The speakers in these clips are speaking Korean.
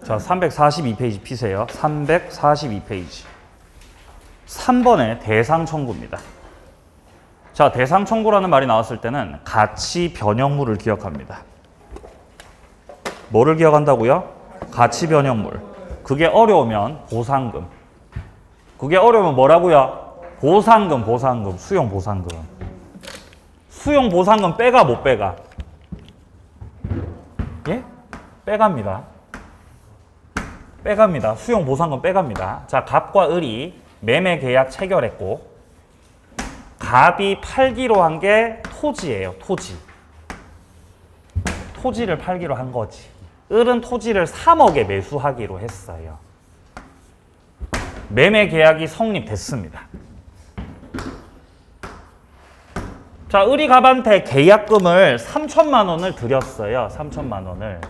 자, 342페이지 피세요. 342페이지. 3번의 대상 청구입니다. 자, 대상 청구라는 말이 나왔을 때는 가치 변형물을 기억합니다. 뭐를 기억한다고요? 가치 변형물. 그게 어려우면 보상금. 그게 어려우면 뭐라고요? 보상금, 보상금, 수용 보상금. 수용 보상금 빼가 못 빼가? 예? 빼갑니다. 빼갑니다. 수용 보상금 빼갑니다. 자, 갑과 을이 매매 계약 체결했고 갑이 팔기로 한 게 토지예요. 토지. 토지를 팔기로 한 거지. 을은 토지를 3억에 매수하기로 했어요. 매매 계약이 성립됐습니다. 자, 을이 갑한테 계약금을 3천만 원을 드렸어요. 3천만 원을.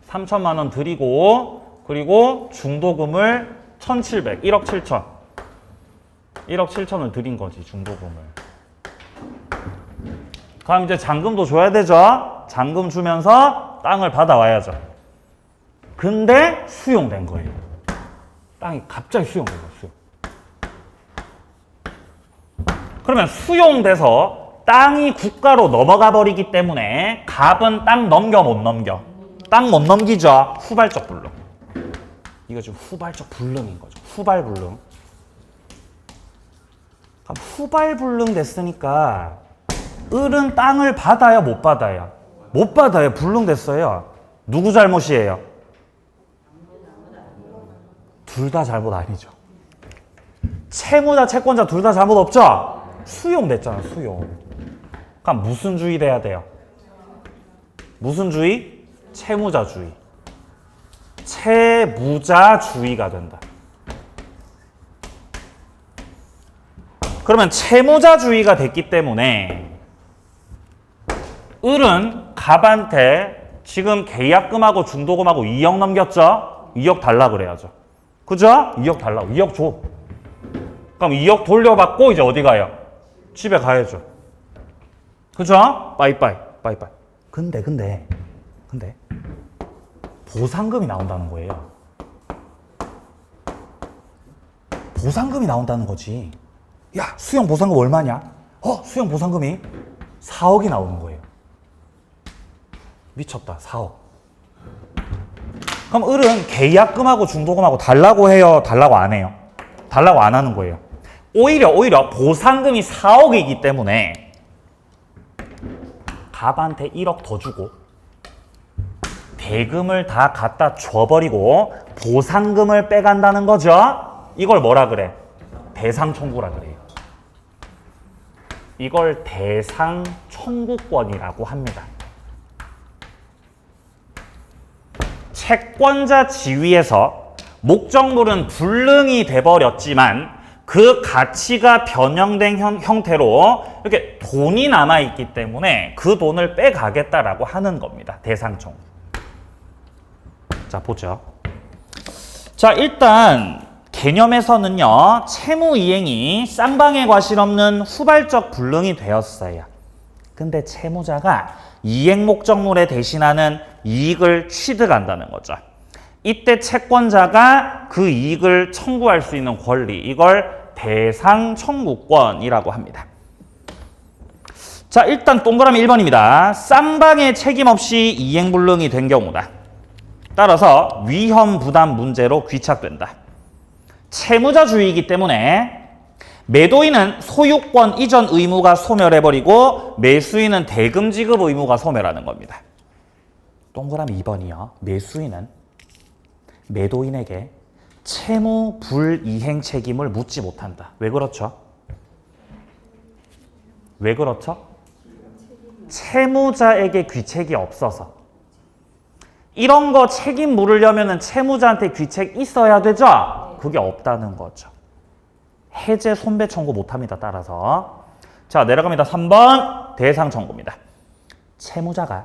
(3천만 원) 드리고 그리고 중도금을 1,700, 1억 7천. 1억 7천을 드린 거지, 중도금을. 그럼 이제 잔금도 줘야 되죠? 잔금 주면서 땅을 받아와야죠. 근데 수용된 거예요. 땅이 갑자기 수용된 거예요. 수용. 그러면 수용돼서 땅이 국가로 넘어가 버리기 때문에 갑은 땅 넘겨 못 넘겨? 땅 못 넘기죠? 후발적 불능. 이거 지금 후발적 불능인 거죠. 후발 불능. 후발 불능 됐으니까 을은 땅을 받아요, 못 받아요? 못 받아요. 불능 됐어요. 누구 잘못이에요? 둘 다 잘못 아니죠. 채무자, 채권자 둘 다 잘못 없죠? 수용됐잖아, 수용. 그럼 무슨 주의 돼야 돼요? 무슨 주의? 채무자주의. 채무자주의가 된다. 그러면 채무자주의가 됐기 때문에 을은 갑한테 지금 계약금하고 중도금하고 2억 넘겼죠? 2억 달라 그래야죠. 그죠? 2억 달라고. 2억 줘. 그럼 2억 돌려받고 이제 어디 가요? 집에 가야죠. 그죠? 빠이빠이. 빠이빠이. 근데 보상금이 나온다는 거예요. 보상금이 나온다는 거지. 야, 수용 보상금 얼마냐? 수용 보상금이 4억이 나오는 거예요. 미쳤다. 4억. 그럼 을은 계약금하고 중도금하고 달라고 해요? 달라고 안 해요? 달라고 안 하는 거예요. 오히려 보상금이 4억이기 때문에 갑한테 1억 더 주고 대금을 다 갖다 줘버리고 보상금을 빼간다는 거죠. 이걸 뭐라 그래? 대상 청구라 그래요. 이걸 대상 청구권이라고 합니다. 채권자 지위에서 목적물은 불능이 돼버렸지만 그 가치가 변형된 형태로 이렇게 돈이 남아있기 때문에 그 돈을 빼가겠다라고 하는 겁니다. 대상 청구. 자, 보죠. 자, 일단 개념에서는요, 채무이행이 쌍방의 과실 없는 후발적 불능이 되었어요. 근데 채무자가 이행 목적물에 대신하는 이익을 취득한다는 거죠. 이때 채권자가 그 이익을 청구할 수 있는 권리, 이걸 대상 청구권이라고 합니다. 자, 일단 동그라미 1번입니다. 쌍방의 책임 없이 이행 불능이 된 경우다. 따라서 위험 부담 문제로 귀착된다. 채무자주의이기 때문에 매도인은 소유권 이전 의무가 소멸해버리고 매수인은 대금 지급 의무가 소멸하는 겁니다. 동그라미 2번이요. 매수인은 매도인에게 채무 불이행 책임을 묻지 못한다. 왜 그렇죠? 왜 그렇죠? 채무자에게 귀책이 없어서. 이런 거 책임 물으려면 채무자한테 귀책 있어야 되죠? 그게 없다는 거죠. 해제 손배 청구 못합니다. 따라서. 자, 내려갑니다. 3번 대상 청구입니다. 채무자가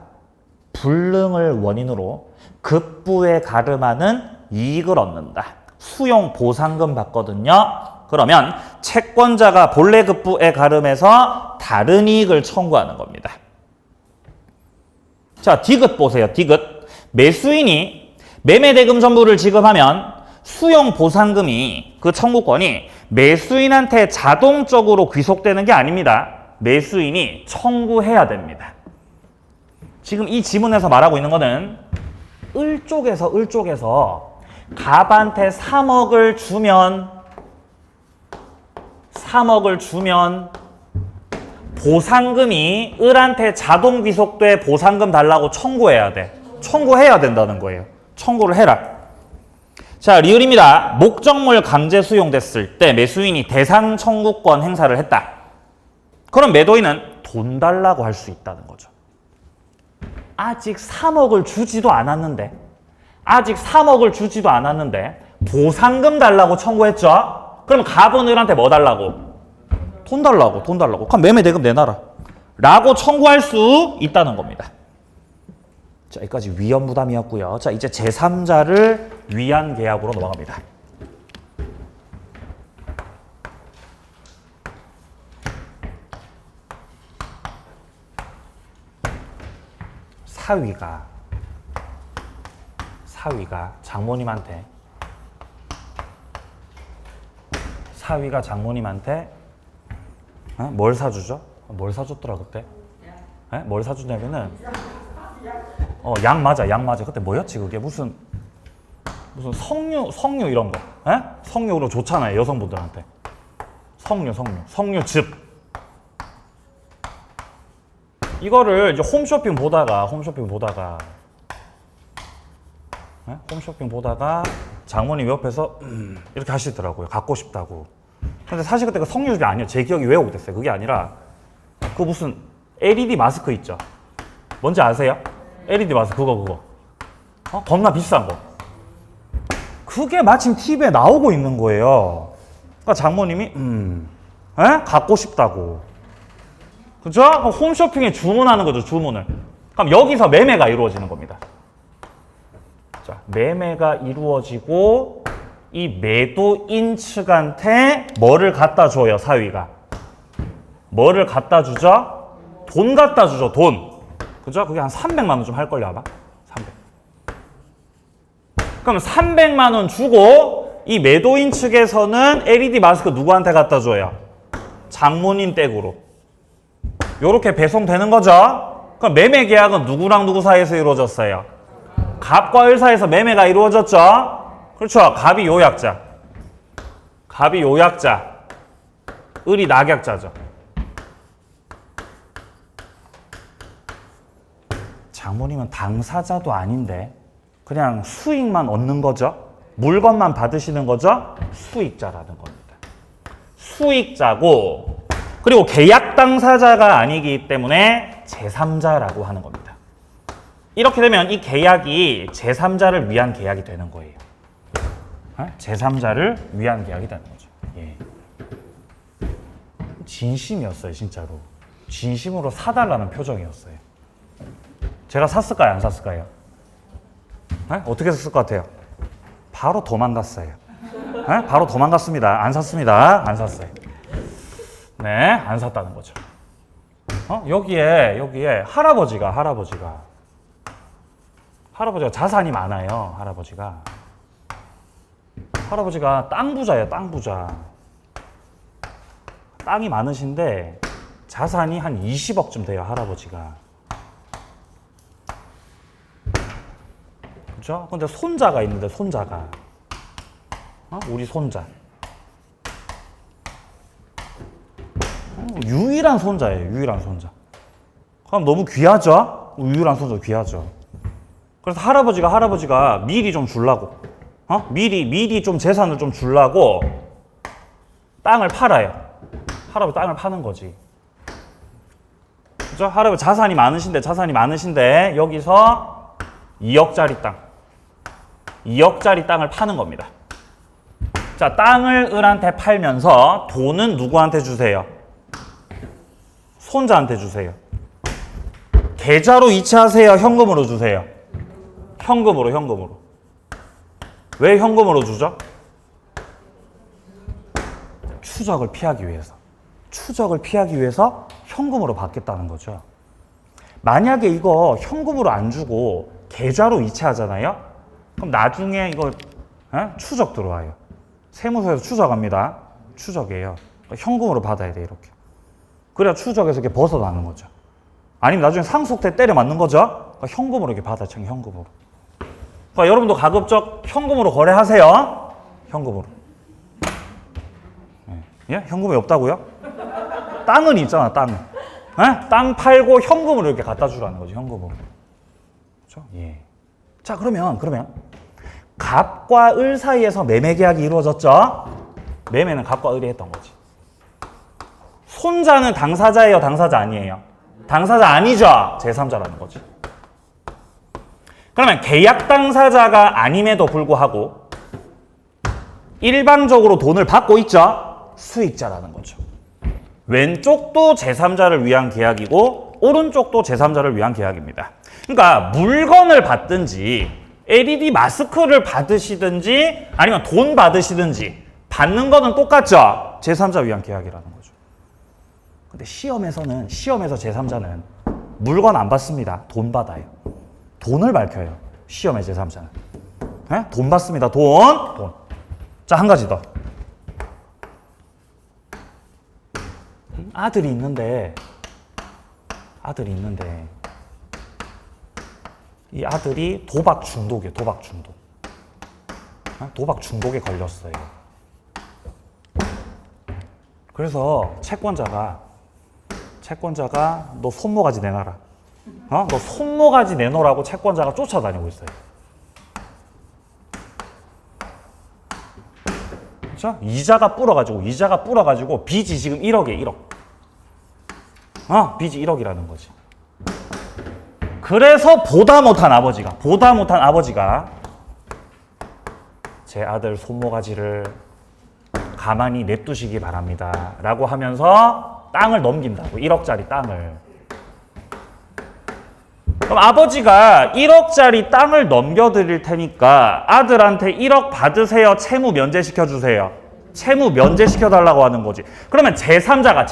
불능을 원인으로 급부에 가름하는 이익을 얻는다. 수용 보상금 받거든요. 그러면 채권자가 본래 급부에 가름해서 다른 이익을 청구하는 겁니다. 자, 디귿 보세요. 디귿. 매수인이 매매대금 전부를 지급하면 수용 보상금이 그 청구권이 매수인한테 자동적으로 귀속되는 게 아닙니다. 매수인이 청구해야 됩니다. 지금 이 지문에서 말하고 있는 거는 을 쪽에서 갑한테 3억을 주면 보상금이 을한테 자동 귀속돼 보상금 달라고 청구해야 돼. 청구해야 된다는 거예요. 청구를 해라. 자, 리을입니다. 목적물 강제 수용됐을 때 매수인이 대상 청구권 행사를 했다. 그럼 매도인은 돈 달라고 할 수 있다는 거죠. 아직 3억을 주지도 않았는데 보상금 달라고 청구했죠. 그럼 갑은 을한테 뭐 달라고? 돈 달라고. 그럼 매매대금 내놔라 라고 청구할 수 있다는 겁니다. 자, 여기까지 위험부담이었고요. 자, 이제 제3자를 위한 계약으로 넘어갑니다. 사위가 장모님한테 뭘 사주죠? 뭘 사줬더라 그때? 뭘 사주냐면은 양 맞아. 그때 뭐였지 그게? 무슨 석류 이런 거. 석류로 좋잖아요 여성분들한테. 석류즙. 이거를 이제 홈쇼핑 보다가 장모님 옆에서 이렇게 하시더라고요. 갖고 싶다고. 근데 사실 그때 그 석류즙이 아니에요. 제 기억이 왜곡됐어요. 그게 아니라 그 무슨 LED 마스크 있죠. 뭔지 아세요? LED 마스크 그거. 겁나 비싼 거. 그게 마침 TV에 나오고 있는 거예요. 그러니까 장모님이 갖고 싶다고. 그죠? 홈쇼핑에 주문하는 거죠, 주문을. 그럼 여기서 매매가 이루어지는 겁니다. 자, 매매가 이루어지고 이 매도인 측한테 뭐를 갖다 줘요, 사위가? 뭐를 갖다 주죠? 돈 갖다 주죠, 돈. 그죠? 그게 한 300만 원 좀 할걸요, 아마? 300. 그럼 300만 원 주고 이 매도인 측에서는 LED 마스크 누구한테 갖다 줘요? 장모님 댁으로. 요렇게 배송되는 거죠? 그럼 매매 계약은 누구랑 누구 사이에서 이루어졌어요? 갑과 을 사이에서 매매가 이루어졌죠? 그렇죠. 갑이 요약자, 을이 낙약자죠. 장모님은 당사자도 아닌데 그냥 수익만 얻는 거죠. 물건만 받으시는 거죠. 수익자라는 겁니다. 수익자고, 그리고 계약 당사자가 아니기 때문에 제3자라고 하는 겁니다. 이렇게 되면 이 계약이 제3자를 위한 계약이 되는 거예요. 제3자를 위한 계약이 되는 거죠. 예. 진심이었어요, 진짜로. 진심으로 사달라는 표정이었어요. 제가 샀을까요, 안 샀을까요? 어떻게 샀을 것 같아요? 바로 도망갔어요. 바로 도망갔습니다. 안 샀습니다. 안 샀어요. 네, 안 샀다는 거죠. 여기에 할아버지가 자산이 많아요. 할아버지가 땅 부자예요, 땅 부자. 땅이 많으신데 자산이 한 20억쯤 돼요, 할아버지가. 그렇죠? 근데 손자가 있는데, 우리 손자. 유일한 손자예요, 유일한 손자. 그럼 너무 귀하죠? 유일한 손자 귀하죠. 그래서 할아버지가 미리 좀 주려고, 미리 좀 재산을 좀 주려고 땅을 팔아요. 할아버지 땅을 파는 거지. 그죠? 할아버지 자산이 많으신데 여기서 2억짜리 땅을 파는 겁니다. 자, 땅을 을한테 팔면서 돈은 누구한테 주세요? 손자한테 주세요. 계좌로 이체하세요? 현금으로 주세요? 현금으로. 왜 현금으로 주죠? 추적을 피하기 위해서 현금으로 받겠다는 거죠. 만약에 이거 현금으로 안 주고 계좌로 이체하잖아요. 그럼 나중에 이거 추적 들어와요. 세무서에서 추적합니다. 추적이에요. 현금으로 받아야 돼 이렇게. 그래야 추적에서 이렇게 벗어나는 거죠. 아니면 나중에 상속세 때려 맞는 거죠. 그러니까 현금으로 이렇게 받아쳐, 현금으로. 그러니까 여러분도 가급적 현금으로 거래하세요. 현금으로. 예? 현금이 없다고요? 땅은 있잖아, 땅은. 예? 땅 팔고 현금으로 이렇게 갖다 주라는 거죠, 현금으로. 그렇죠? 예. 자, 그러면 갑과 을 사이에서 매매 계약이 이루어졌죠? 매매는 갑과 을이 했던 거지. 손자는 당사자예요, 당사자 아니에요? 당사자 아니죠? 제3자라는 거지. 그러면 계약 당사자가 아님에도 불구하고 일방적으로 돈을 받고 있죠? 수익자라는 거죠. 왼쪽도 제3자를 위한 계약이고 오른쪽도 제3자를 위한 계약입니다. 그러니까 물건을 받든지 LED 마스크를 받으시든지 아니면 돈 받으시든지 받는 거는 똑같죠? 제3자 위한 계약이라는 거죠. 근데 시험에서 제3자는 물건 안 받습니다. 돈 받아요. 돈을 밝혀요. 시험의 제3자는. 네? 돈 받습니다. 돈. 자, 한 가지 더. 아들이 있는데 이 아들이 도박 중독이에요. 도박 중독. 도박 중독에 걸렸어요. 그래서 채권자가 너 손모가지 내놔라. 너 손모가지 내놓으라고 채권자가 쫓아다니고 있어요. 그렇죠? 이자가 불어가지고 빚이 지금 1억이에요. 1억. 빚이 1억이라는 거지. 그래서 보다 못한 아버지가 제 아들 손모가지를 가만히 냅두시기 바랍니다. 라고 하면서 땅을 넘긴다고. 1억짜리 땅을. 그럼 아버지가 1억짜리 땅을 넘겨드릴 테니까 아들한테 1억 받으세요. 채무 면제시켜주세요. 채무 면제시켜달라고 하는 거지. 그러면 제3자가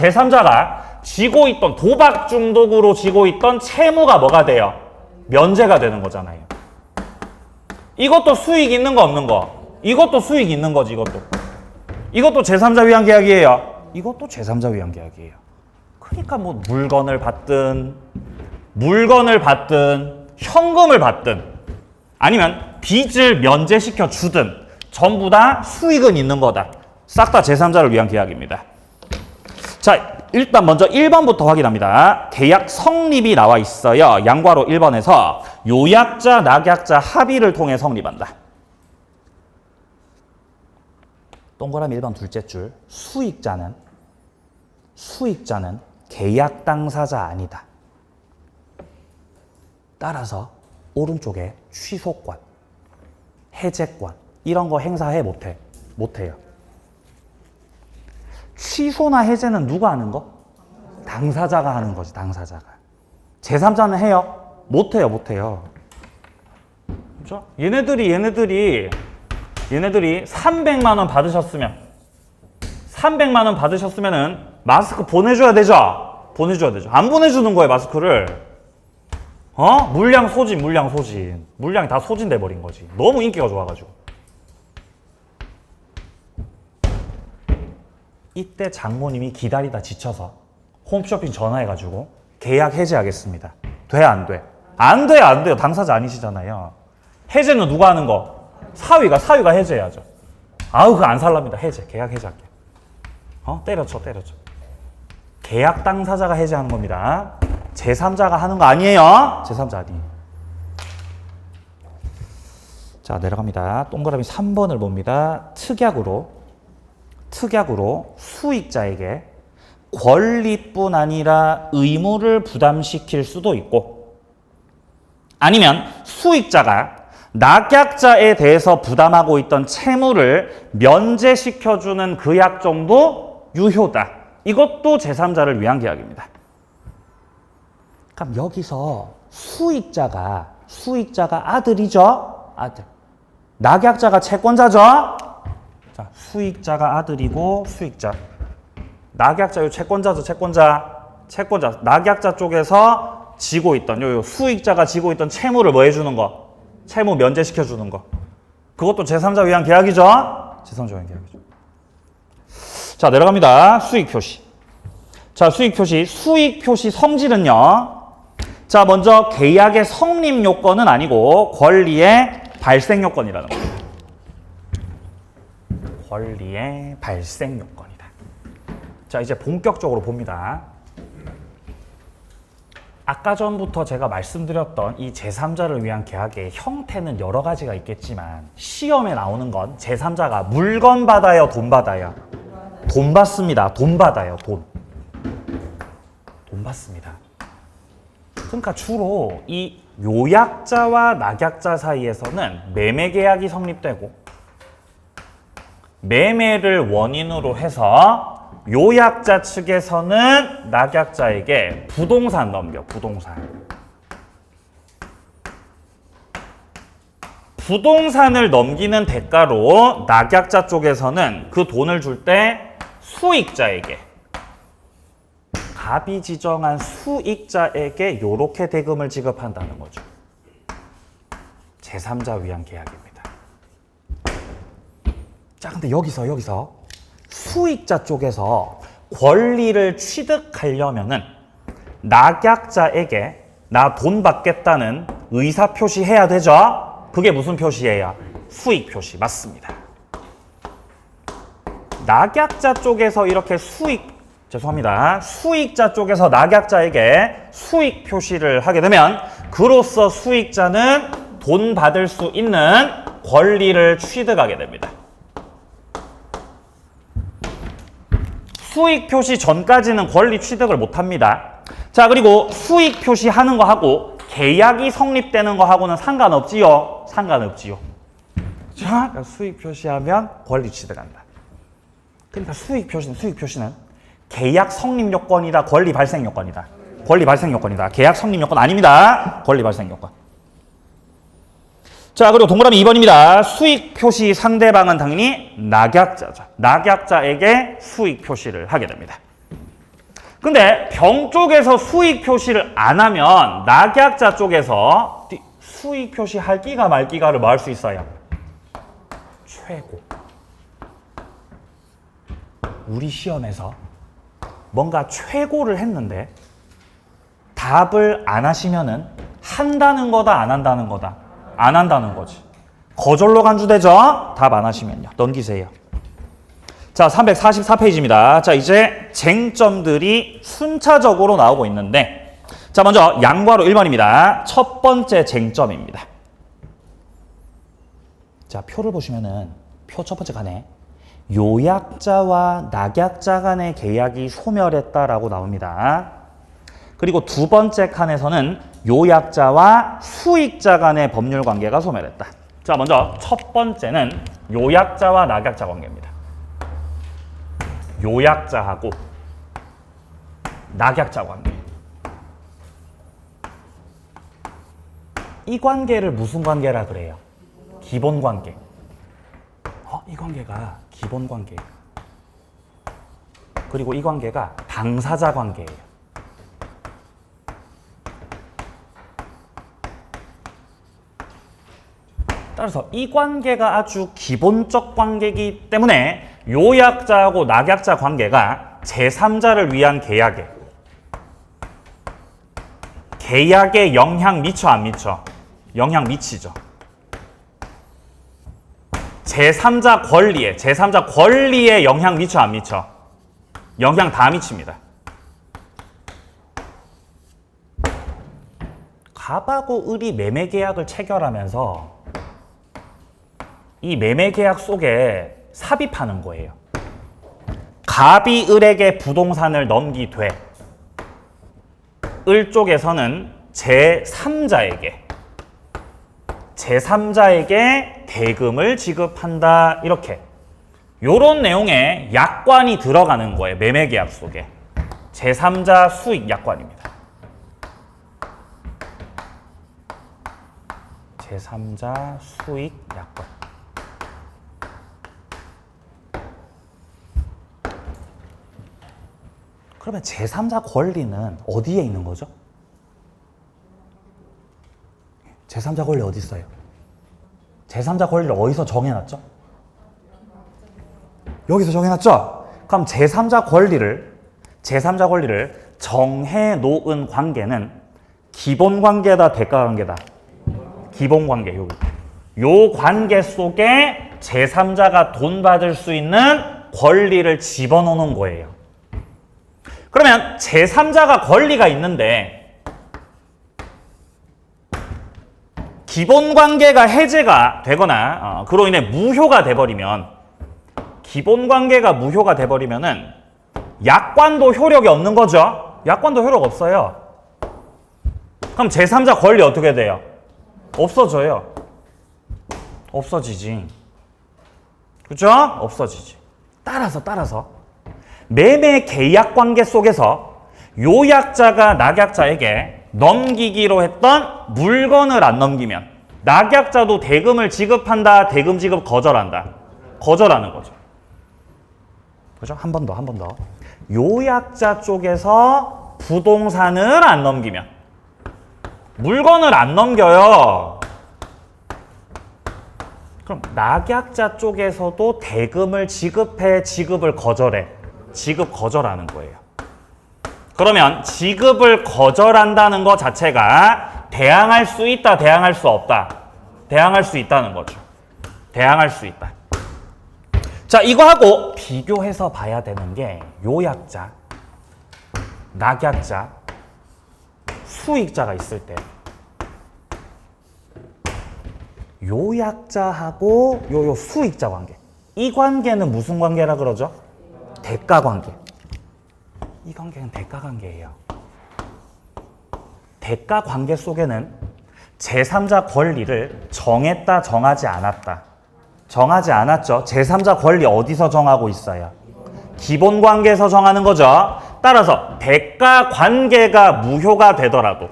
지고 있던 도박 중독으로 지고 있던 채무가 뭐가 돼요? 면제가 되는 거잖아요. 이것도 수익 있는 거 없는 거? 이것도 수익 있는 거지. 이것도 제3자 위한 계약이에요. 이것도 제3자 위한 계약이에요. 그러니까 뭐 물건을 받든 현금을 받든 아니면 빚을 면제시켜 주든 전부 다 수익은 있는 거다. 싹 다 제3자를 위한 계약입니다. 자, 일단 먼저 1번부터 확인합니다. 계약 성립이 나와 있어요. 양괄호 1번에서 요약자, 낙약자 합의를 통해 성립한다. 동그라미 1번 둘째 줄. 수익자는 계약 당사자 아니다. 따라서 오른쪽에 취소권, 해제권 이런 거 행사해 못해요. 취소나 해제는 누가 하는 거? 당사자가 하는 거지. 당사자가. 제3자는 해요? 못해요. 그렇죠? 얘네들이 300만 원 받으셨으면은 마스크 보내줘야 되죠? 안 보내주는 거예요, 마스크를. 물량 소진. 물량이 다 소진돼 버린 거지. 너무 인기가 좋아가지고. 이때 장모님이 기다리다 지쳐서 홈쇼핑 전화해가지고 계약 해제하겠습니다. 돼, 안 돼? 안 돼요. 당사자 아니시잖아요. 해제는 누가 하는 거? 사위가 해제해야죠. 그거 안 살랍니다. 계약 해제할게. 때려쳐. 계약 당사자가 해제하는 겁니다. 제3자가 하는 거 아니에요. 제3자 아니에요. 자, 내려갑니다. 동그라미 3번을 봅니다. 특약으로 수익자에게 권리뿐 아니라 의무를 부담시킬 수도 있고 아니면 수익자가 낙약자에 대해서 부담하고 있던 채무를 면제시켜주는 그 약정도 유효다. 이것도 제3자를 위한 계약입니다. 그럼 여기서 수익자가 아들이죠? 아들. 낙약자가 채권자죠? 자, 수익자가 아들이고 낙약자요 채권자죠, 채권자. 낙약자 쪽에서 지고 있던 요 수익자가 지고 있던 채무를 뭐 해주는 거? 채무 면제시켜주는 거. 그것도 제3자 위한 계약이죠? 제3자 위한 계약이죠. 자, 내려갑니다. 수익 표시. 자, 수익 표시. 수익 표시 성질은요. 자, 먼저 계약의 성립 요건은 아니고 권리의 발생 요건이라는 겁니다. 권리의 발생 요건이다. 자, 이제 본격적으로 봅니다. 아까 전부터 제가 말씀드렸던 이 제3자를 위한 계약의 형태는 여러 가지가 있겠지만 시험에 나오는 건 제3자가 물건 받아요, 돈 받아요? 돈 받습니다. 돈 받아요, 돈. 돈 받습니다. 그러니까 주로 이 요약자와 낙약자 사이에서는 매매 계약이 성립되고 매매를 원인으로 해서 요약자 측에서는 낙약자에게 부동산 넘겨, 부동산. 부동산을 넘기는 대가로 낙약자 쪽에서는 그 돈을 줄 때 수익자에게, 갑이 지정한 수익자에게 요렇게 대금을 지급한다는 거죠. 제3자 위한 계약입니다. 자, 근데 여기서 수익자 쪽에서 권리를 취득하려면은 낙약자에게 나 돈 받겠다는 의사 표시해야 되죠? 그게 무슨 표시예요? 수익 표시. 맞습니다. 낙약자 쪽에서 이렇게 수익자 쪽에서 낙약자에게 수익 표시를 하게 되면 그로써 수익자는 돈 받을 수 있는 권리를 취득하게 됩니다. 수익 표시 전까지는 권리 취득을 못합니다. 자, 그리고 수익 표시하는 거하고 계약이 성립되는 거하고는 상관없지요? 상관없지요. 자, 수익 표시하면 권리 취득한다. 그러니까 수익 표시는 계약 성립 요건이다, 권리 발생 요건이다. 권리 발생 요건이다. 계약 성립 요건 아닙니다. 권리 발생 요건. 자, 그리고 동그라미 2번입니다. 수익 표시 상대방은 당연히 낙약자죠. 낙약자에게 수익 표시를 하게 됩니다. 근데 병 쪽에서 수익 표시를 안 하면 낙약자 쪽에서 수익 표시할 끼가 말 끼가를 뭐 할 수 있어요? 최고. 우리 시험에서 뭔가 최고를 했는데 답을 안 하시면은 한다는 거다, 안 한다는 거다? 안 한다는 거지. 거절로 간주되죠? 답 안 하시면요. 넘기세요. 자, 344페이지입니다. 자, 이제 쟁점들이 순차적으로 나오고 있는데, 자, 먼저 양괄호 1번입니다. 첫 번째 쟁점입니다. 자, 표를 보시면은 표 첫 번째 칸에 요약자와 낙약자 간의 계약이 소멸했다라고 나옵니다. 그리고 두 번째 칸에서는 요약자와 수익자 간의 법률 관계가 소멸했다. 자, 먼저 첫 번째는 요약자와 낙약자 관계입니다. 요약자하고 낙약자 관계. 이 관계를 무슨 관계라 그래요? 기본 관계. 이 관계가 기본 관계예요. 그리고 이 관계가 당사자 관계예요. 따라서 이 관계가 아주 기본적 관계이기 때문에 요약자하고 낙약자 관계가 제3자를 위한 계약에 영향 미쳐 안 미쳐? 영향 미치죠. 제3자 권리에 영향 미쳐 안 미쳐? 영향 다 미칩니다. 갑하고 을이 매매 계약을 체결하면서 이 매매 계약 속에 삽입하는 거예요. 갑이 을에게 부동산을 넘기되 을 쪽에서는 제3자에게 대금을 지급한다. 이렇게 요런 내용의 약관이 들어가는 거예요. 매매 계약 속에. 제3자 수익 약관입니다. 제3자 수익 약관. 그러면 제3자 권리는 어디에 있는 거죠? 제3자 권리 어디 있어요? 제3자 권리를 어디서 정해놨죠? 여기서 정해놨죠? 그럼 제3자 권리를 정해놓은 관계는 기본관계다, 대가관계다? 기본관계. 요 관계 속에 제3자가 돈 받을 수 있는 권리를 집어넣는 거예요. 그러면 제3자가 권리가 있는데 기본관계가 해제가 되거나 그로 인해 무효가 돼버리면, 기본관계가 무효가 돼버리면은 약관도 효력이 없는 거죠. 약관도 효력 없어요. 그럼 제3자 권리 어떻게 돼요? 없어져요. 없어지지. 그죠? 없어지지. 따라서 매매 계약 관계 속에서 요약자가 낙약자에게 넘기기로 했던 물건을 안 넘기면 낙약자도 대금을 지급한다, 대금 지급 거절한다. 거절하는 거죠. 그죠? 한 번 더. 요약자 쪽에서 부동산을 안 넘기면, 물건을 안 넘겨요. 그럼 낙약자 쪽에서도 대금을 지급해, 지급을 거절해. 지급 거절하는 거예요. 그러면 지급을 거절한다는 것 자체가 대항할 수 있다, 대항할 수 없다? 대항할 수 있다는 거죠. 대항할 수 있다. 자, 이거하고 비교해서 봐야 되는 게 요약자, 낙약자, 수익자가 있을 때 요약자하고 요 수익자 관계, 이 관계는 무슨 관계라 그러죠? 대가 관계. 이 관계는 대가 관계예요. 대가 관계 속에는 제3자 권리를 정했다, 정하지 않았다. 정하지 않았죠. 제3자 권리 어디서 정하고 있어요? 기본 관계에서 정하는 거죠. 따라서 대가 관계가 무효가 되더라도,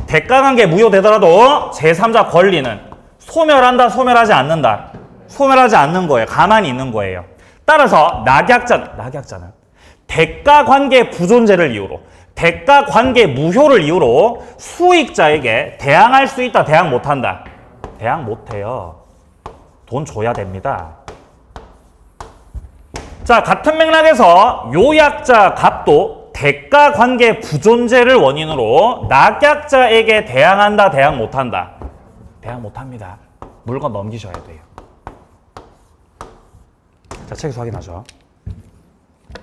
대가 관계 무효되더라도 제3자 권리는 소멸한다, 소멸하지 않는다? 소멸하지 않는 거예요. 가만히 있는 거예요. 따라서 낙약자는 대가 관계 부존재를 이유로, 대가 관계 무효를 이유로 수익자에게 대항할 수 있다, 대항 못한다? 대항 못해요. 돈 줘야 됩니다. 자, 같은 맥락에서 요약자 값도 대가 관계 부존재를 원인으로 낙약자에게 대항한다, 대항 못한다? 대항 못합니다. 물건 넘기셔야 돼요. 자, 책에서 확인하죠.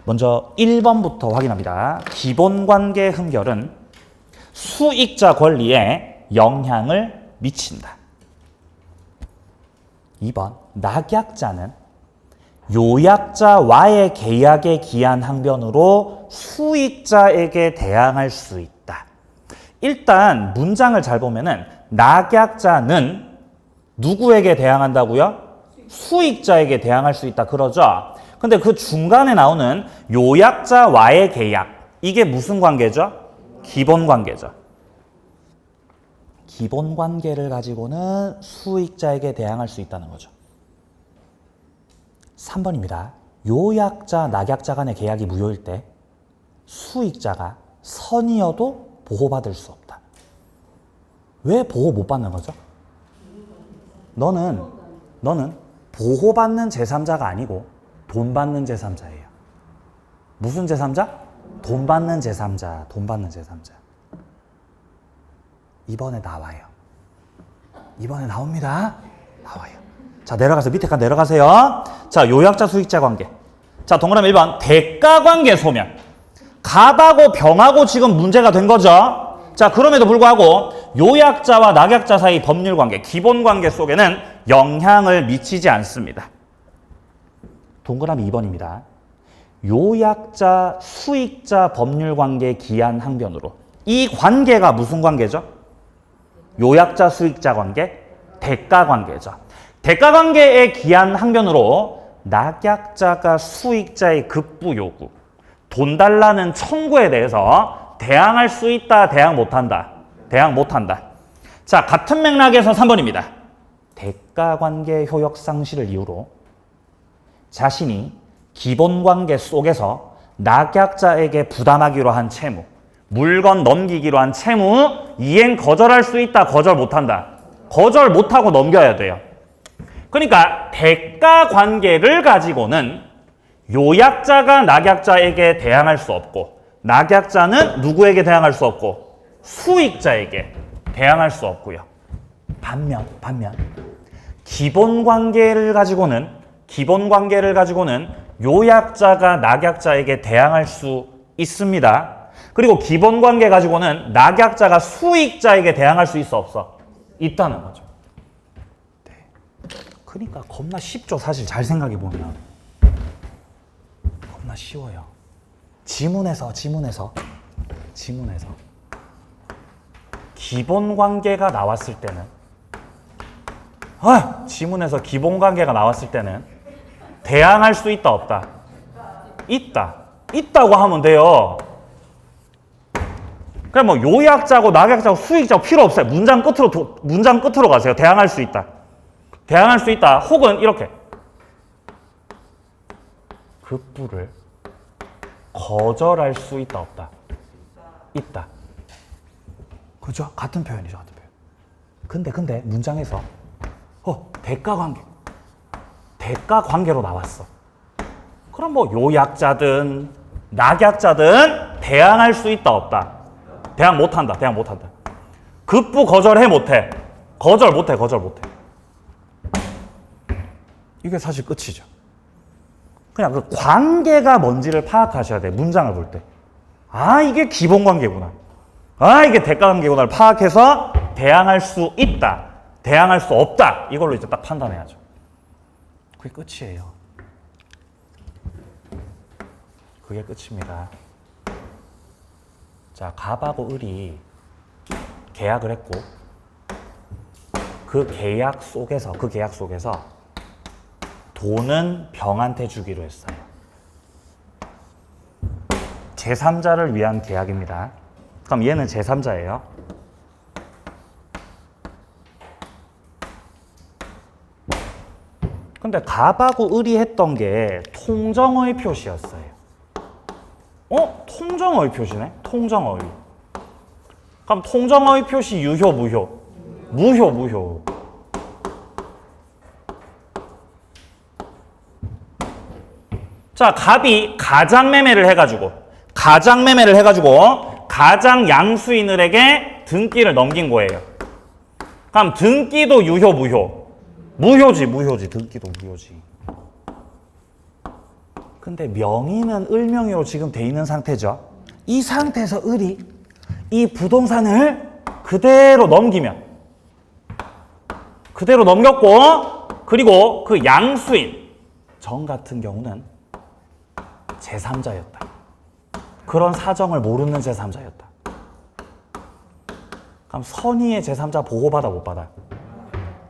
먼저 1번부터 확인합니다. 기본관계 흠결은 수익자 권리에 영향을 미친다. 2번, 낙약자는 요약자와의 계약에 기한 항변으로 수익자에게 대항할 수 있다. 일단 문장을 잘 보면은 낙약자는 누구에게 대항한다고요? 수익자에게 대항할 수 있다 그러죠. 근데 그 중간에 나오는 요약자와의 계약, 이게 무슨 관계죠? 기본 관계죠. 기본 관계를 가지고는 수익자에게 대항할 수 있다는 거죠. 3번입니다. 요약자, 낙약자 간의 계약이 무효일 때 수익자가 선이어도 보호받을 수 없다. 왜 보호 못 받는 거죠? 너는 보호받는 제3자가 아니고 돈 받는 제3자예요. 무슨 제3자? 돈 받는 제3자, 돈 받는 제3자. 이번에 나와요. 이번에 나옵니다. 나와요. 자, 내려가서 밑에 내려가세요. 자, 요약자 수익자 관계. 자, 동그라미 1번. 대가 관계 소멸. 갑하고 병하고 지금 문제가 된 거죠. 자, 그럼에도 불구하고 요약자와 낙약자 사이 법률 관계, 기본 관계 속에는 영향을 미치지 않습니다. 동그라미 2번입니다. 요약자, 수익자 법률 관계 기한 항변으로. 이 관계가 무슨 관계죠? 요약자, 수익자 관계, 대가 관계죠. 대가 관계의 기한 항변으로 낙약자가 수익자의 급부 요구, 돈 달라는 청구에 대해서 대항할 수 있다, 대항 못한다? 대항 못한다. 자, 같은 맥락에서 3번입니다. 대가 관계 효력 상실을 이유로 자신이 기본 관계 속에서 낙약자에게 부담하기로 한 채무, 물건 넘기기로 한 채무 이행 거절할 수 있다, 거절 못한다. 거절 못하고 넘겨야 돼요. 그러니까 대가 관계를 가지고는 요약자가 낙약자에게 대항할 수 없고 낙약자는 누구에게 대항할 수 없고 수익자에게 대항할 수 없고요. 반면 기본 관계를 가지고는 요약자가 낙약자에게 대항할 수 있습니다. 그리고 기본 관계 가지고는 낙약자가 수익자에게 대항할 수 있어 없어? 있다는 거죠. 네. 그러니까 겁나 쉽죠. 사실 잘 생각해 보면 겁나 쉬워요. 지문에서 기본 관계가 나왔을 때는 지문에서 기본 관계가 나왔을 때는 대항할 수 있다 없다? 있다고 하면 돼요. 그냥 뭐 요약자고 낙약자고 수익자고 필요 없어요. 문장 끝으로 가세요. 대항할 수 있다. 혹은 이렇게 급부를 거절할 수 있다 없다? 있다. 그죠? 같은 표현이죠. 근데 문장에서 대가 관계로 나왔어. 그럼 뭐 요약자든 낙약자든 대항할 수 있다 없다? 대항 못한다. 급부 거절해 못해. 거절 못해. 이게 사실 끝이죠. 그냥 그 관계가 뭔지를 파악하셔야 돼. 문장을 볼 때. 이게 기본 관계구나. 이게 대가 관계구나를 파악해서 대항할 수 있다. 대항할 수 없다. 이걸로 이제 딱 판단해야죠. 그게 끝이에요. 그게 끝입니다. 자, 갑하고 을이 계약을 했고 그 계약 속에서 돈은 병한테 주기로 했어요. 제3자를 위한 계약입니다. 그럼 얘는 제3자예요. 근데 갑하고 을이 했던 게 통정의 표시였어요. 통정의 표시네? 통정의. 그럼 통정의 표시 유효, 무효? 무효. 자, 갑이 가장매매를 해가지고 가장 양수인을에게 등기를 넘긴 거예요. 그럼 등기도 유효, 무효? 무효지. 등기도 무효지. 근데 명의는 을명의로 지금 돼 있는 상태죠. 이 상태에서 을이 이 부동산을 그대로 넘겼고 그리고 그 양수인 정 같은 경우는 제3자였다. 그런 사정을 모르는 제3자였다. 그럼 선의의 제3자 보호받아 못 받아?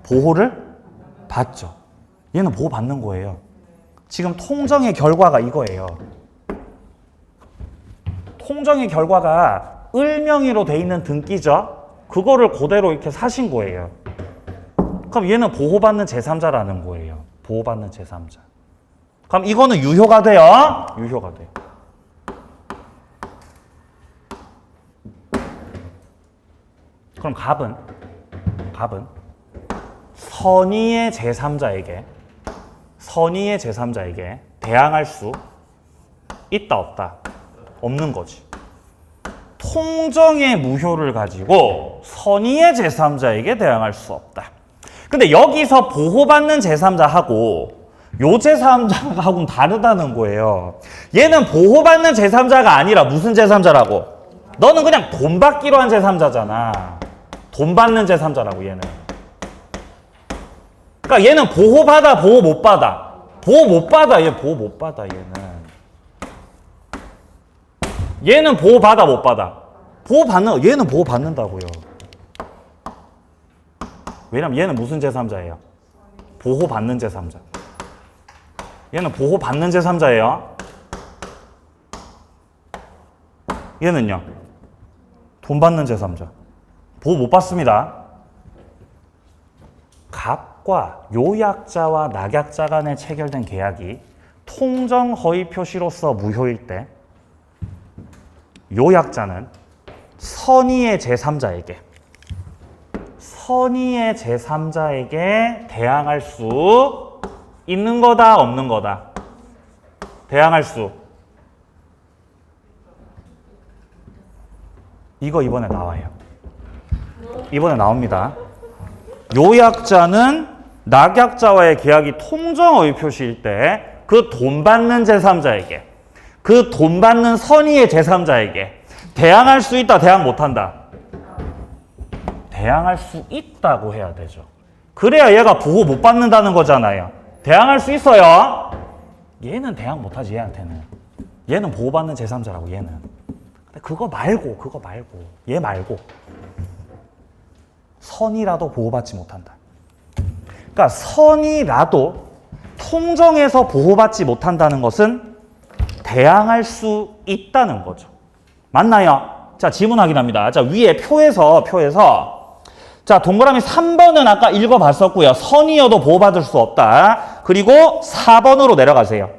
보호를 받죠. 얘는 보호받는 거예요. 지금 통정의 결과가 이거예요. 통정의 결과가 을명의로 돼 있는 등기죠. 그거를 그대로 이렇게 사신 거예요. 그럼 얘는 보호받는 제3자라는 거예요. 보호받는 제3자. 그럼 이거는 유효가 돼요? 유효가 돼요. 그럼 갑은 선의의 제3자에게 대항할 수 있다 없다? 없는 거지. 통정의 무효를 가지고 선의의 제3자에게 대항할 수 없다. 근데 여기서 보호받는 제3자하고 요 제3자하고는 다르다는 거예요. 얘는 보호받는 제3자가 아니라 무슨 제3자라고? 너는 그냥 돈 받기로 한 제3자잖아. 돈 받는 제3자라고 얘는. 그러니까 얘는 보호받아, 보호 못 받아? 보호 못 받아, 얘 보호 못 받아, 얘는. 얘는 보호받아, 못 받아? 얘는 보호받는다고요. 왜냐면 얘는 무슨 제3자예요? 보호받는 제3자. 얘는 보호받는 제3자예요. 얘는요? 돈 받는 제3자. 보호 못 받습니다. 갑과 요약자와 낙약자 간에 체결된 계약이 통정 허위 표시로서 무효일 때 요약자는 선의의 제3자에게 대항할 수 있는 거다, 없는 거다? 대항할 수. 이거 이번에 나와요. 이번에 나옵니다. 요약자는 낙약자와의 계약이 통정의 표시일 때 그 돈 받는 제3자에게, 그 돈 받는 선의의 제3자에게 대항할 수 있다, 대항 못한다? 대항할 수 있다고 해야 되죠. 그래야 얘가 보호 못 받는다는 거잖아요. 대항할 수 있어요. 얘는 대항 못하지, 얘한테는. 얘는 보호받는 제3자라고, 얘는. 근데 그거 말고, 얘 말고. 선이라도 보호받지 못한다. 그러니까 선이라도 통정에서 보호받지 못한다는 것은 대항할 수 있다는 거죠. 맞나요? 자, 지문 확인합니다. 자, 위에 표에서 자, 동그라미 3번은 아까 읽어봤었고요. 선이어도 보호받을 수 없다. 그리고 4번으로 내려가세요.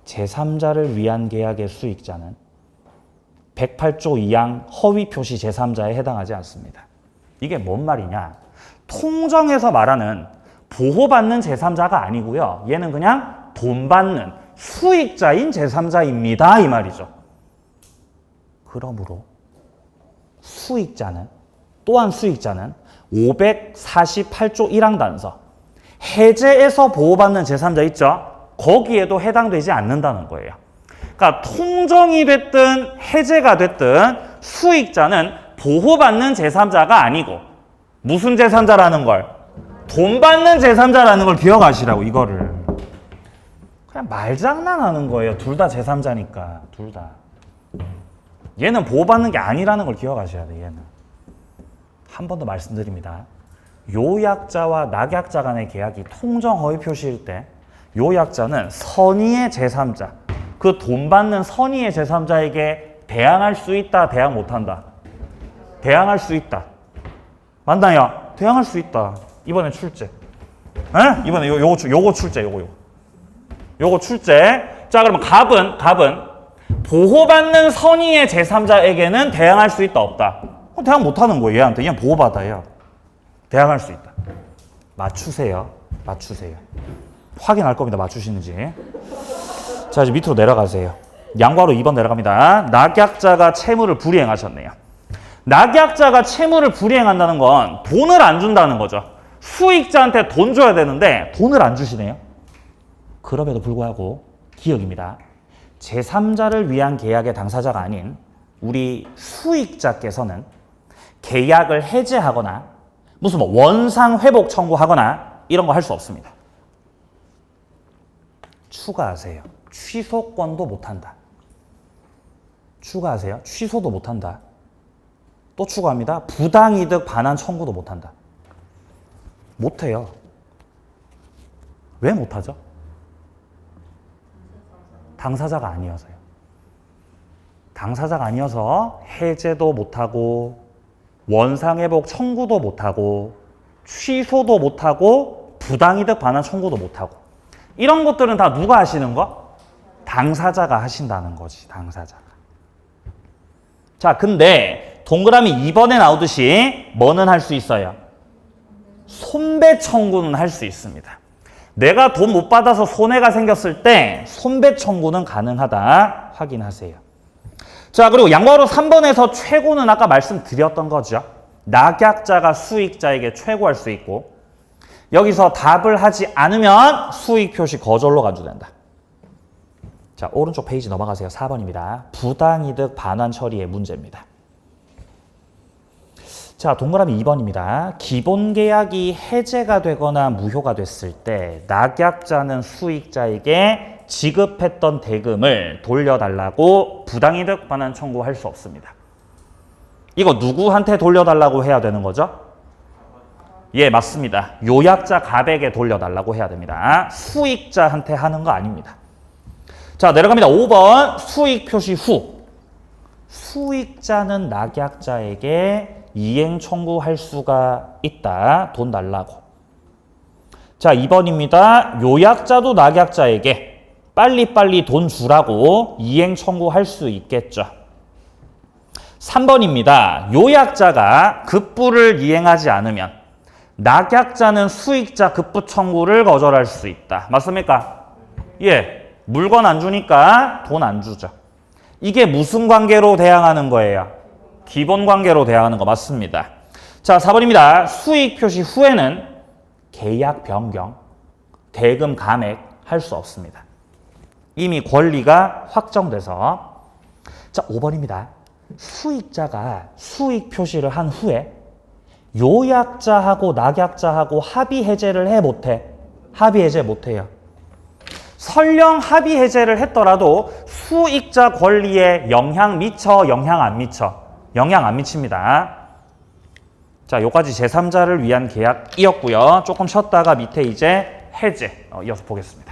제3자를 위한 계약의 수익자는 108조 2항 허위 표시 제3자에 해당하지 않습니다. 이게 뭔 말이냐? 통정에서 말하는 보호받는 제3자가 아니고요. 얘는 그냥 돈 받는 수익자인 제3자입니다. 이 말이죠. 그러므로 또한 수익자는 548조 1항 단서 해제에서 보호받는 제3자 있죠? 거기에도 해당되지 않는다는 거예요. 그러니까 통정이 됐든 해제가 됐든 수익자는 보호받는 제3자가 아니고 무슨 제3자라는 걸? 돈 받는 제3자라는 걸 기억하시라고, 이거를. 그냥 말장난하는 거예요. 둘 다 제3자니까. 둘 다. 얘는 보호받는 게 아니라는 걸 기억하셔야 돼, 얘는. 한 번 더 말씀드립니다. 요약자와 낙약자 간의 계약이 통정 허위 표시일 때 요약자는 선의의 제3자, 그 돈 받는 선의의 제3자에게 대항할 수 있다, 대항 못한다? 대항할 수 있다. 맞나요? 대항할 수 있다. 이번에 출제. 에? 이번에 요거 출제, 요거 출제. 자, 그러면 갑은 보호받는 선의의 제3자에게는 대항할 수 있다, 없다? 대항 못하는 거예요, 얘한테. 얘는 보호받아요. 대항할 수 있다. 맞추세요. 확인할 겁니다, 맞추시는지. 자, 이제 밑으로 내려가세요. 양괄호 2번 내려갑니다. 낙약자가 채무를 불이행하셨네요. 낙약자가 채무를 불이행한다는 건 돈을 안 준다는 거죠. 수익자한테 돈 줘야 되는데 돈을 안 주시네요. 그럼에도 불구하고 기억입니다. 제3자를 위한 계약의 당사자가 아닌 우리 수익자께서는 계약을 해제하거나 무슨 뭐 원상 회복 청구하거나 이런 거 할 수 없습니다. 추가하세요. 취소권도 못한다. 추가하세요. 취소도 못한다. 또 추가합니다. 부당이득 반환 청구도 못한다. 못해요. 왜 못하죠? 당사자가 아니어서요. 당사자가 아니어서 해제도 못하고 원상회복 청구도 못하고 취소도 못하고 부당이득 반환 청구도 못하고 이런 것들은 다 누가 하시는 거? 당사자가 하신다는 거지. 당사자가. 자, 근데 동그라미 2번에 나오듯이 뭐는 할 수 있어요? 손배 청구는 할 수 있습니다. 내가 돈 못 받아서 손해가 생겼을 때 손배 청구는 가능하다. 확인하세요. 자, 그리고 양괄호 3번에서 최고는 아까 말씀드렸던 거죠. 낙약자가 수익자에게 최고할 수 있고 여기서 답을 하지 않으면 수익 표시 거절로 간주된다. 자, 오른쪽 페이지 넘어가세요. 4번입니다. 부당이득 반환 처리의 문제입니다. 자, 동그라미 2번입니다. 기본계약이 해제가 되거나 무효가 됐을 때 낙약자는 수익자에게 지급했던 대금을 돌려달라고 부당이득 반환 청구할 수 없습니다. 이거 누구한테 돌려달라고 해야 되는 거죠? 예, 맞습니다. 요약자 갑에게 돌려달라고 해야 됩니다. 수익자한테 하는 거 아닙니다. 자, 내려갑니다. 5번 수익 표시 후. 수익자는 낙약자에게 이행 청구할 수가 있다. 돈 달라고. 자, 2번입니다. 요약자도 낙약자에게 빨리빨리 돈 주라고 이행 청구할 수 있겠죠. 3번입니다. 요약자가 급부를 이행하지 않으면 낙약자는 수익자 급부 청구를 거절할 수 있다. 맞습니까? 예. 물건 안 주니까 돈 안 주죠. 이게 무슨 관계로 대항하는 거예요? 기본 관계로 대항하는 거 맞습니다. 자, 4번입니다. 수익 표시 후에는 계약 변경, 대금 감액 할 수 없습니다. 이미 권리가 확정돼서. 자, 5번입니다. 수익자가 수익 표시를 한 후에 요약자하고 낙약자하고 합의 해제를 해 못해? 합의 해제 못해요. 설령 합의 해제를 했더라도 수익자 권리에 영향 미쳐? 영향 안 미쳐? 영향 안 미칩니다. 자, 요까지 제3자를 위한 계약이었고요. 조금 쉬었다가 밑에 이제 해제 이어서 보겠습니다.